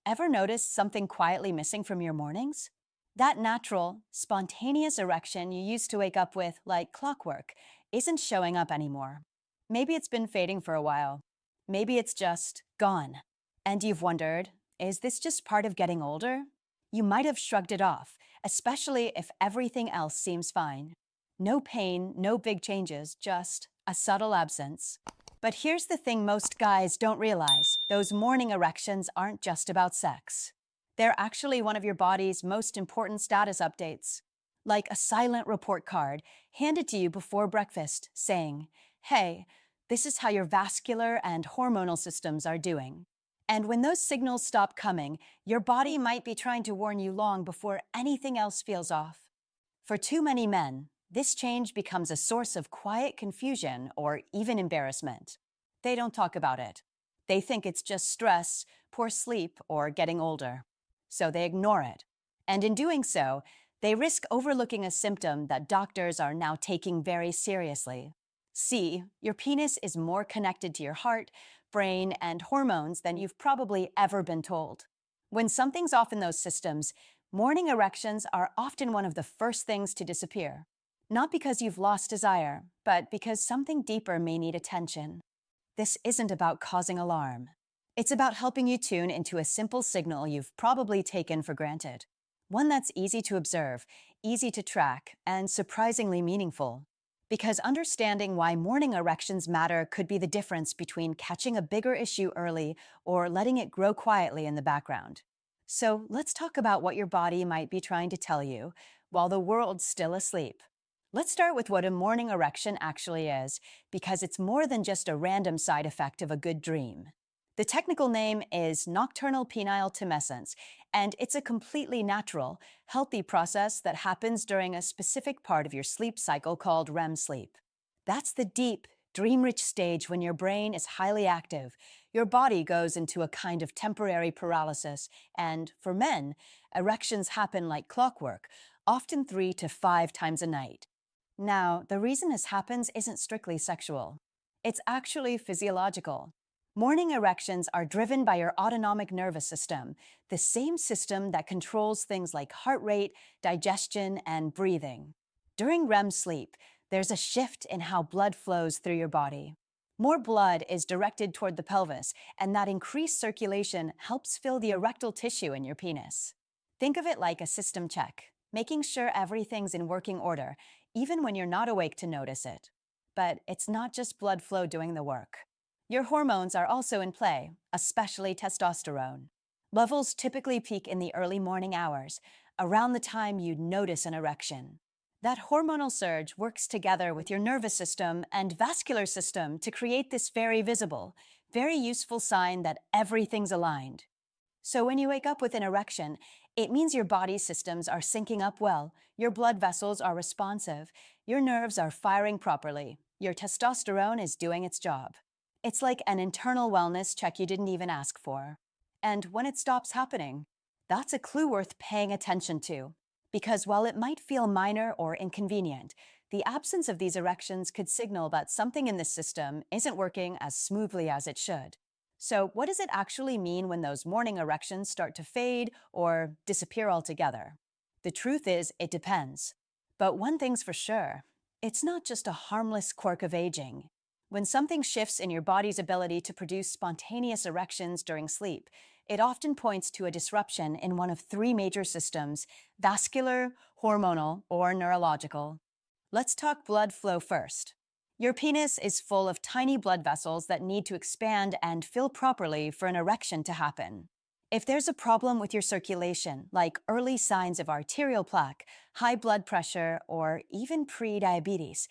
Ever noticed something quietly missing from your mornings? That natural, spontaneous erection you used to wake up with like clockwork isn't showing up anymore. Maybe it's been fading for a while. Maybe it's just gone. And you've wondered, is this just part of getting older? You might have shrugged it off, especially if everything else seems fine. No pain, no big changes, just a subtle absence. But here's the thing most guys don't realize. Those morning erections aren't just about sex. They're actually one of your body's most important status updates. Like a silent report card handed to you before breakfast saying, hey, this is how your vascular and hormonal systems are doing. And when those signals stop coming, your body might be trying to warn you long before anything else feels off. For too many men, this change becomes a source of quiet confusion or even embarrassment. They don't talk about it. They think it's just stress, poor sleep, or getting older. So they ignore it. And in doing so, they risk overlooking a symptom that doctors are now taking very seriously. See, your penis is more connected to your heart, brain, and hormones than you've probably ever been told. When something's off in those systems, morning erections are often one of the first things to disappear. Not because you've lost desire, but because something deeper may need attention. This isn't about causing alarm. It's about helping you tune into a simple signal you've probably taken for granted. One that's easy to observe, easy to track, and surprisingly meaningful. Because understanding why morning erections matter could be the difference between catching a bigger issue early or letting it grow quietly in the background. So let's talk about what your body might be trying to tell you while the world's still asleep. Let's start with what a morning erection actually is, because it's more than just a random side effect of a good dream. The technical name is nocturnal penile tumescence, and it's a completely natural, healthy process that happens during a specific part of your sleep cycle called REM sleep. That's the deep, dream-rich stage when your brain is highly active, your body goes into a kind of temporary paralysis, and for men, erections happen like clockwork, often 3 to 5 times a night. Now, the reason this happens isn't strictly sexual. It's actually physiological. Morning erections are driven by your autonomic nervous system, the same system that controls things like heart rate, digestion, and breathing. During REM sleep, there's a shift in how blood flows through your body. More blood is directed toward the pelvis, and that increased circulation helps fill the erectile tissue in your penis. Think of it like a system check, making sure everything's in working order, even when you're not awake to notice it. But it's not just blood flow doing the work. Your hormones are also in play, especially testosterone. Levels typically peak in the early morning hours, around the time you'd notice an erection. That hormonal surge works together with your nervous system and vascular system to create this very visible, very useful sign that everything's aligned. So when you wake up with an erection, it means your body systems are syncing up well, your blood vessels are responsive, your nerves are firing properly, your testosterone is doing its job. It's like an internal wellness check you didn't even ask for. And when it stops happening, that's a clue worth paying attention to. Because while it might feel minor or inconvenient, the absence of these erections could signal that something in the system isn't working as smoothly as it should. So what does it actually mean when those morning erections start to fade or disappear altogether? The truth is, it depends. But one thing's for sure, it's not just a harmless quirk of aging. When something shifts in your body's ability to produce spontaneous erections during sleep, it often points to a disruption in one of three major systems: vascular, hormonal, or neurological. Let's talk blood flow first. Your penis is full of tiny blood vessels that need to expand and fill properly for an erection to happen. If there's a problem with your circulation, like early signs of arterial plaque, high blood pressure, or even pre-diabetes,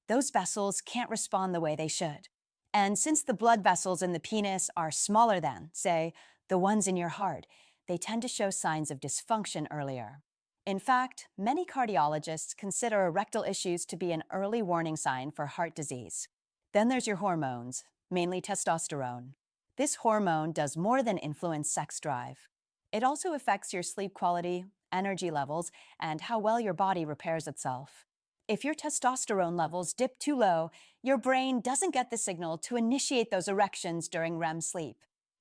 those vessels can't respond the way they should. And since the blood vessels in the penis are smaller than, say, the ones in your heart, they tend to show signs of dysfunction earlier. In fact, many cardiologists consider erectile issues to be an early warning sign for heart disease. Then there's your hormones, mainly testosterone. This hormone does more than influence sex drive. It also affects your sleep quality, energy levels, and how well your body repairs itself. If your testosterone levels dip too low, your brain doesn't get the signal to initiate those erections during REM sleep.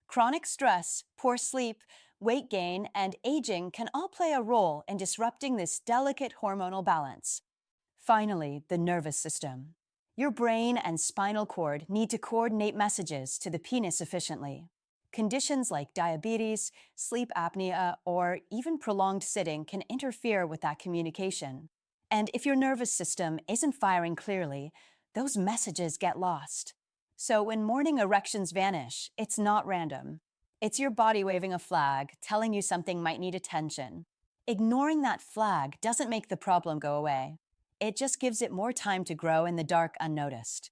Chronic stress, poor sleep, weight gain, and aging can all play a role in disrupting this delicate hormonal balance. Finally, the nervous system. Your brain and spinal cord need to coordinate messages to the penis efficiently. Conditions like diabetes, sleep apnea, or even prolonged sitting can interfere with that communication. And if your nervous system isn't firing clearly, those messages get lost. So when morning erections vanish, it's not random. It's your body waving a flag, telling you something might need attention. Ignoring that flag doesn't make the problem go away. It just gives it more time to grow in the dark unnoticed.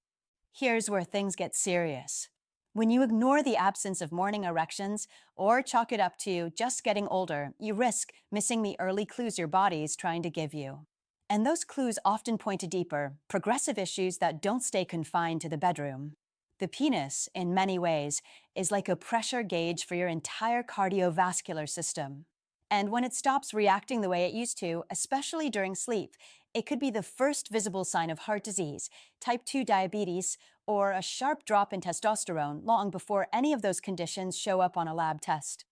Here's where things get serious. When you ignore the absence of morning erections or chalk it up to just getting older, you risk missing the early clues your body is trying to give you. And those clues often point to deeper, progressive issues that don't stay confined to the bedroom. The penis, in many ways, is like a pressure gauge for your entire cardiovascular system. And when it stops reacting the way it used to, especially during sleep, it could be the first visible sign of heart disease, type 2 diabetes, or a sharp drop in testosterone long before any of those conditions show up on a lab test.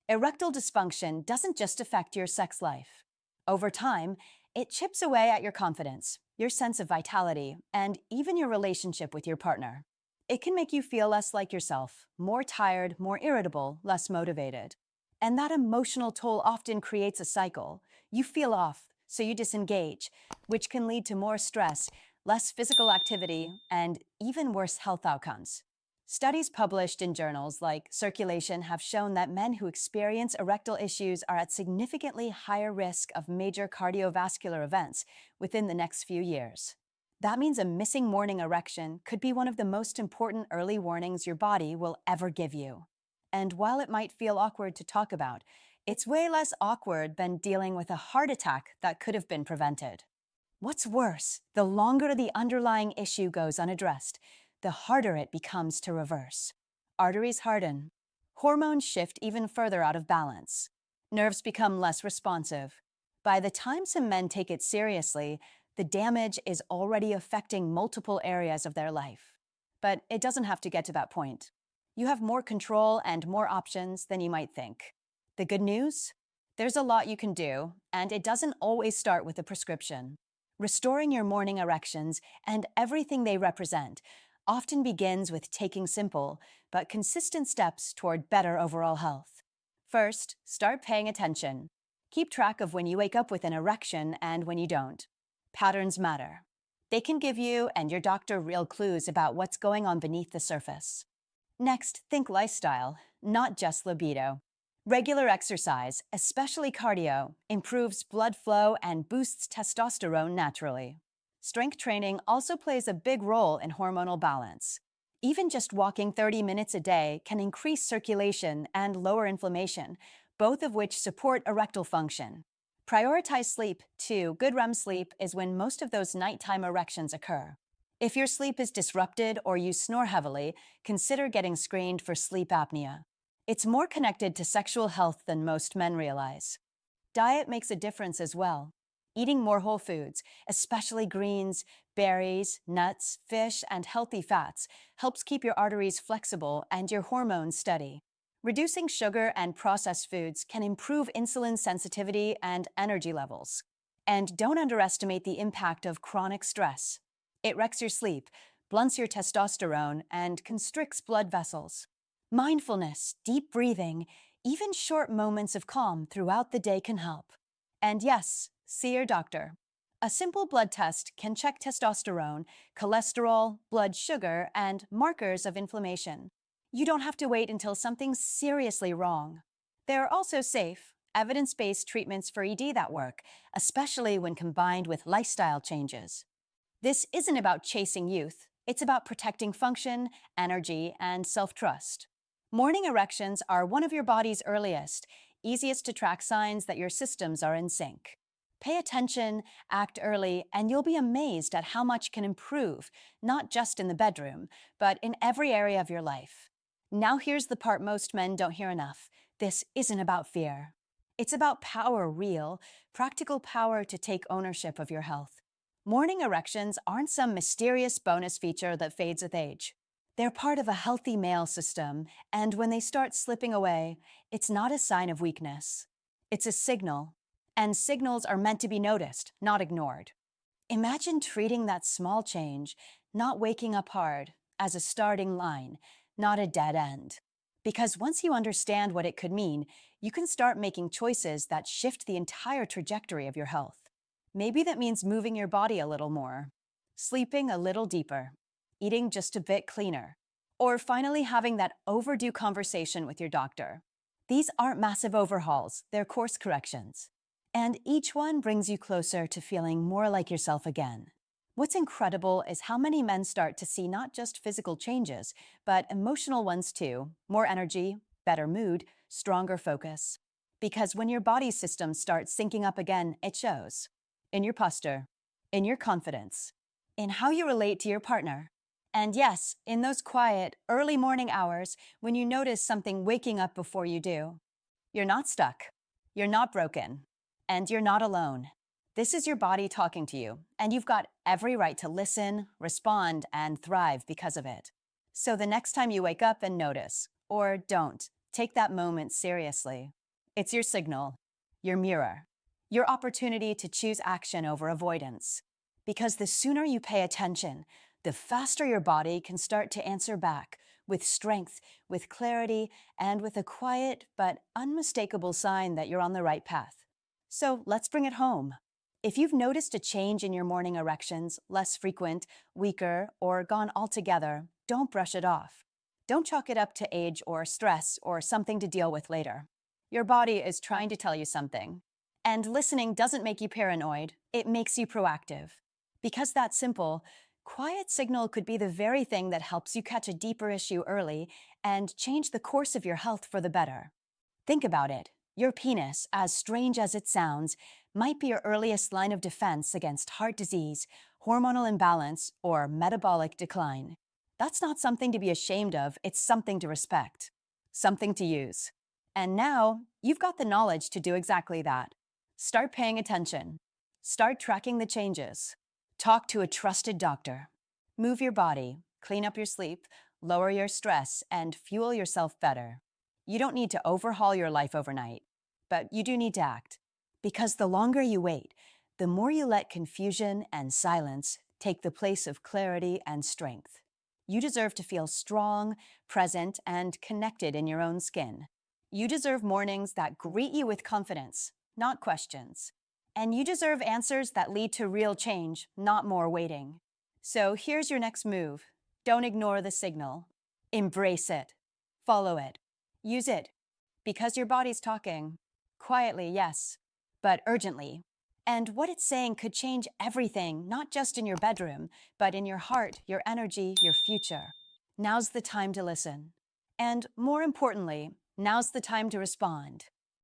Erectile dysfunction doesn't just affect your sex life. Over time, it chips away at your confidence, your sense of vitality, and even your relationship with your partner. It can make you feel less like yourself, more tired, more irritable, less motivated. And that emotional toll often creates a cycle. You feel off, so you disengage, which can lead to more stress, less physical activity, and even worse health outcomes. Studies published in journals like Circulation have shown that men who experience erectile issues are at significantly higher risk of major cardiovascular events within the next few years. That means a missing morning erection could be one of the most important early warnings your body will ever give you. And while it might feel awkward to talk about, it's way less awkward than dealing with a heart attack that could have been prevented. What's worse, the longer the underlying issue goes unaddressed, the harder it becomes to reverse. Arteries harden. Hormones shift even further out of balance. Nerves become less responsive. By the time some men take it seriously, the damage is already affecting multiple areas of their life. But it doesn't have to get to that point. You have more control and more options than you might think. The good news? There's a lot you can do, and it doesn't always start with a prescription. Restoring your morning erections and everything they represent often begins with taking simple but consistent steps toward better overall health. First, start paying attention. Keep track of when you wake up with an erection and when you don't. Patterns matter. They can give you and your doctor real clues about what's going on beneath the surface. Next, think lifestyle, not just libido. Regular exercise, especially cardio, improves blood flow and boosts testosterone naturally. Strength training also plays a big role in hormonal balance. Even just walking 30 minutes a day can increase circulation and lower inflammation, both of which support erectile function. Prioritize sleep, too. Good REM sleep is when most of those nighttime erections occur. If your sleep is disrupted or you snore heavily, consider getting screened for sleep apnea. It's more connected to sexual health than most men realize. Diet makes a difference as well. Eating more whole foods, especially greens, berries, nuts, fish, and healthy fats, helps keep your arteries flexible and your hormones steady. Reducing sugar and processed foods can improve insulin sensitivity and energy levels. And don't underestimate the impact of chronic stress. It wrecks your sleep, blunts your testosterone, and constricts blood vessels. Mindfulness, deep breathing, even short moments of calm throughout the day can help. And yes, see your doctor. A simple blood test can check testosterone, cholesterol, blood sugar, and markers of inflammation. You don't have to wait until something's seriously wrong. There are also safe, evidence-based treatments for ED that work, especially when combined with lifestyle changes. This isn't about chasing youth. It's about protecting function, energy, and self-trust. Morning erections are one of your body's earliest, easiest to track signs that your systems are in sync. Pay attention, act early, and you'll be amazed at how much can improve, not just in the bedroom, but in every area of your life. Now here's the part most men don't hear enough. This isn't about fear. It's about power, real, practical power to take ownership of your health. Morning erections aren't some mysterious bonus feature that fades with age. They're part of a healthy male system, and when they start slipping away, it's not a sign of weakness. It's a signal, and signals are meant to be noticed, not ignored. Imagine treating that small change, not waking up hard, as a starting line, not a dead end. Because once you understand what it could mean, you can start making choices that shift the entire trajectory of your health. Maybe that means moving your body a little more, sleeping a little deeper, eating just a bit cleaner, or finally having that overdue conversation with your doctor. These aren't massive overhauls, they're course corrections. And each one brings you closer to feeling more like yourself again. What's incredible is how many men start to see not just physical changes, but emotional ones too. More energy, better mood, stronger focus. Because when your body system starts syncing up again, it shows. In your posture, in your confidence, in how you relate to your partner. And yes, in those quiet, early morning hours when you notice something waking up before you do. You're not stuck. You're not broken. And you're not alone. This is your body talking to you, and you've got every right to listen, respond, and thrive because of it. So the next time you wake up and notice, or don't, take that moment seriously. It's your signal, your mirror, your opportunity to choose action over avoidance. Because the sooner you pay attention, the faster your body can start to answer back with strength, with clarity, and with a quiet but unmistakable sign that you're on the right path. So let's bring it home. If you've noticed a change in your morning erections, less frequent, weaker, or gone altogether, don't brush it off. Don't chalk it up to age or stress or something to deal with later. Your body is trying to tell you something. And listening doesn't make you paranoid, it makes you proactive. Because that's simple, quiet signal could be the very thing that helps you catch a deeper issue early and change the course of your health for the better. Think about it. Your penis, as strange as it sounds, might be your earliest line of defense against heart disease, hormonal imbalance, or metabolic decline. That's not something to be ashamed of, it's something to respect, something to use. And now, you've got the knowledge to do exactly that. Start paying attention. Start tracking the changes. Talk to a trusted doctor. Move your body, clean up your sleep, lower your stress, and fuel yourself better. You don't need to overhaul your life overnight, but you do need to act. Because the longer you wait, the more you let confusion and silence take the place of clarity and strength. You deserve to feel strong, present, and connected in your own skin. You deserve mornings that greet you with confidence, not questions. And you deserve answers that lead to real change, not more waiting. So here's your next move. Don't ignore the signal. Embrace it. Follow it. Use it. Because your body's talking. Quietly, yes, but urgently. And what it's saying could change everything, not just in your bedroom, but in your heart, your energy, your future. Now's the time to listen. And more importantly, now's the time to respond.